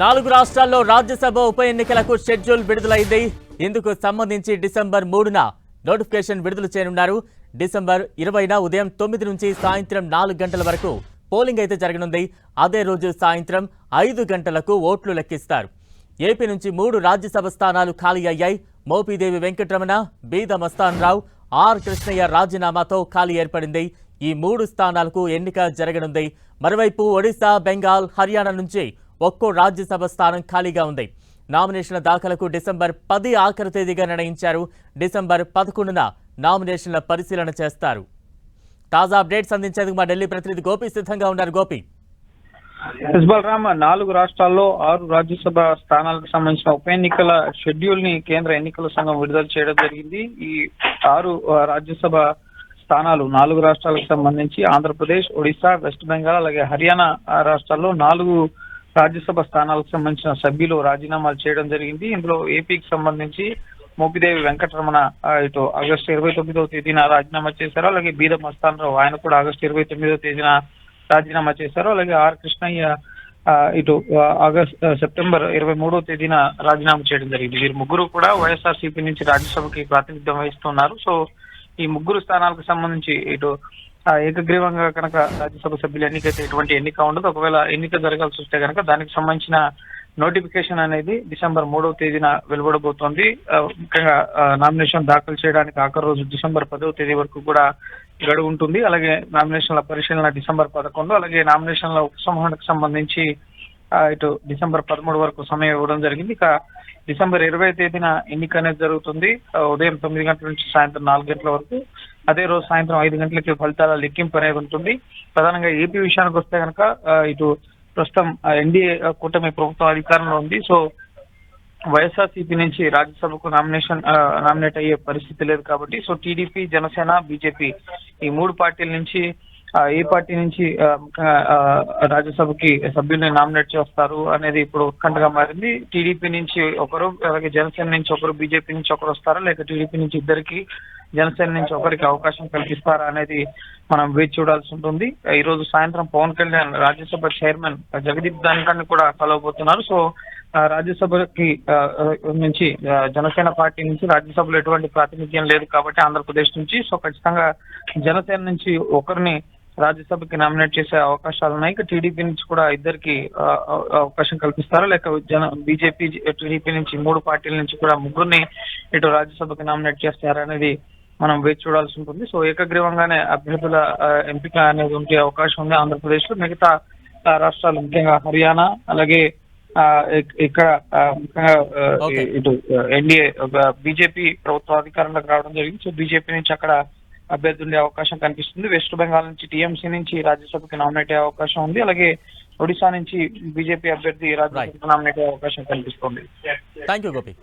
4 రాష్ట్రాల్లో రాజ్యసభ ఉప ఎన్నికలకు షెడ్యూల్ విడుదలైంది. ఇందుకు సంబంధించి డిసెంబర్ 3న నోటిఫికేషన్ విడుదల చేయనున్నారు. డిసెంబర్ 20న ఉదయం 9 నుంచి సాయంత్రం 4 గంటల వరకు పోలింగ్ అయితే జరగనుంది. అదే రోజు సాయంత్రం 5 గంటలకు ఓట్లు లెక్కిస్తారు. ఏపీ నుంచి 3 రాజ్యసభ స్థానాలు ఖాళీ అయ్యాయి. మోపిదేవి వెంకటరమణ, బీద మస్తాన్ రావు, ఆర్ కృష్ణయ్య రాజీనామాతో ఖాళీ ఏర్పడింది. ఈ 3 స్థానాలకు ఎన్నిక జరగనుంది. మరోవైపు ఒడిశా, బెంగాల్, హర్యానా నుంచి ఒక్కో రాజ్యసభ స్థానం ఖాళీగా ఉంది. నామినేషన్ల దాఖలకు డిసెంబర్ 10 ఆఖరు తేదీగా నిర్ణయించారు. డిసెంబర్ 11న నామినేషన్ల పరిశీలన చేస్తారు. తాజా అప్డేట్స్ అందించేందుకు మా ఢిల్లీ ప్రతినిధి గోపి సిద్ధంగా ఉన్నారు. గోపి, బలరామ్, 4 రాష్ట్రాల్లో 6 రాజ్యసభ స్థానాలకు సంబంధించిన ఉప ఎన్నికల షెడ్యూల్ ని కేంద్ర ఎన్నికల సంఘం విడుదల చేయడం జరిగింది. ఈ 6 రాజ్యసభ స్థానాలు 4 రాష్ట్రాలకు సంబంధించి ఆంధ్రప్రదేశ్, ఒడిశా, వెస్ట్ బెంగాల్ అలాగే హర్యానా రాష్ట్రాల్లో 4 రాజ్యసభ స్థానాలకు సంబంధించిన సభ్యులు రాజీనామాలు చేయడం జరిగింది. ఇందులో ఏపీకి సంబంధించి మోపిదేవి వెంకటరమణ ఇటు ఆగస్టు 29వ తేదీన రాజీనామా చేశారు. అలాగే బీద మస్తాన్ రావు, ఆయన కూడా ఆగస్టు 29వ తేదీన రాజీనామా చేశారు. అలాగే ఆర్ కృష్ణయ్య ఇటు సెప్టెంబర్ 23వ తేదీన రాజీనామా చేయడం జరిగింది. వీరు ముగ్గురు కూడా వైఎస్ఆర్సీపీ నుంచి రాజ్యసభకి ప్రాతినిధ్యం వహిస్తున్నారు. సో ఈ 3 స్థానాలకు సంబంధించి ఇటు ఏకగ్రీవంగా కనుక రాజ్యసభ సభ్యుల ఎన్నికైతే ఎటువంటి ఎన్నిక ఉండదు. ఒకవేళ ఎన్నిక జరగాల్సి వస్తే కనుక దానికి సంబంధించిన నోటిఫికేషన్ అనేది డిసెంబర్ 3వ తేదీన వెలువడబోతోంది. ముఖ్యంగా నామినేషన్ దాఖలు చేయడానికి ఆఖరి రోజు డిసెంబర్ 10వ తేదీ వరకు కూడా గడువు ఉంటుంది. అలాగే నామినేషన్ల పరిశీలన డిసెంబర్ 11, అలాగే నామినేషన్ల ఉపసంహరణకు సంబంధించి ఇటు డిసెంబర్ 13 వరకు సమయం ఇవ్వడం జరిగింది. ఇక డిసెంబర్ 20వ తేదీన ఎన్నిక అనేది జరుగుతుంది. ఉదయం 9 గంటల నుంచి సాయంత్రం 4 గంటల వరకు. అదే రోజు సాయంత్రం 5 గంటలకి ఫలితాల లెక్కింపు అనేది ఉంటుంది. ప్రధానంగా ఏపీ విషయానికి వస్తే కనుక ఇటు ప్రస్తుతం ఎన్డీఏ కూటమి ప్రభుత్వం అధికారంలో ఉంది. సో వైఎస్ఆర్సీపీ నుంచి రాజ్యసభకు నామినేట్ అయ్యే పరిస్థితి లేదు కాబట్టి సో టీడీపీ, జనసేన, బీజేపీ ఈ 3 పార్టీల నుంచి ఏ పార్టీ నుంచి రాజ్యసభకి సభ్యుల్ని నామినేట్ చేస్తారు అనేది ఇప్పుడు ఉత్కంఠగా మారింది. టీడీపీ నుంచి ఒకరు, అలాగే జనసేన నుంచి ఒకరు, బీజేపీ నుంచి ఒకరు వస్తారా, లేక టీడీపీ నుంచి ఇద్దరికి, జనసేన నుంచి ఒకరికి అవకాశం కల్పిస్తారా అనేది మనం వేచి చూడాల్సి ఉంటుంది. ఈ రోజు సాయంత్రం పవన్ కళ్యాణ్ రాజ్యసభ చైర్మన్ జగదీప్ ధన్కర్ కూడా కలవబోతున్నారు. సో రాజ్యసభకి నుంచి జనసేన పార్టీ నుంచి రాజ్యసభలో ఎటువంటి ప్రాతినిధ్యం లేదు కాబట్టి ఆంధ్రప్రదేశ్ నుంచి సో ఖచ్చితంగా జనసేన నుంచి ఒకరిని రాజ్యసభకి నామినేట్ చేసే అవకాశాలు ఉన్నాయి. ఇక టీడీపీ నుంచి కూడా ఇద్దరికి అవకాశం కల్పిస్తారా, లేక బీజేపీ, టీడీపీ నుంచి 3 పార్టీల నుంచి కూడా ముగ్గురిని ఇటు రాజ్యసభకి నామినేట్ చేస్తారా అనేది మనం వేచి చూడాల్సి ఉంటుంది. సో ఏకగ్రీవంగానే అభ్యర్థుల ఎంపిక అనేది ఉండే అవకాశం ఉంది ఆంధ్రప్రదేశ్ లో. మిగతా రాష్ట్రాలు ముఖ్యంగా హర్యానా, అలాగే ఇక్కడ ముఖ్యంగా ఇటు ఎన్డీఏ బీజేపీ ప్రభుత్వ అధికారంలోకి రావడం జరిగింది. సో బీజేపీ నుంచి అక్కడ అభ్యర్థి ఉండే అవకాశం కనిపిస్తుంది. వెస్ట్ బెంగాల్ నుంచి టీఎంసీ నుంచి రాజ్యసభకి నామినేట్ అయ్యే అవకాశం ఉంది. అలాగే ఒడిశా నుంచి బీజేపీ అభ్యర్థి రాజ్యసభకు నామినేట్ అయ్యే అవకాశం కనిపిస్తుంది. Thank you Gopi.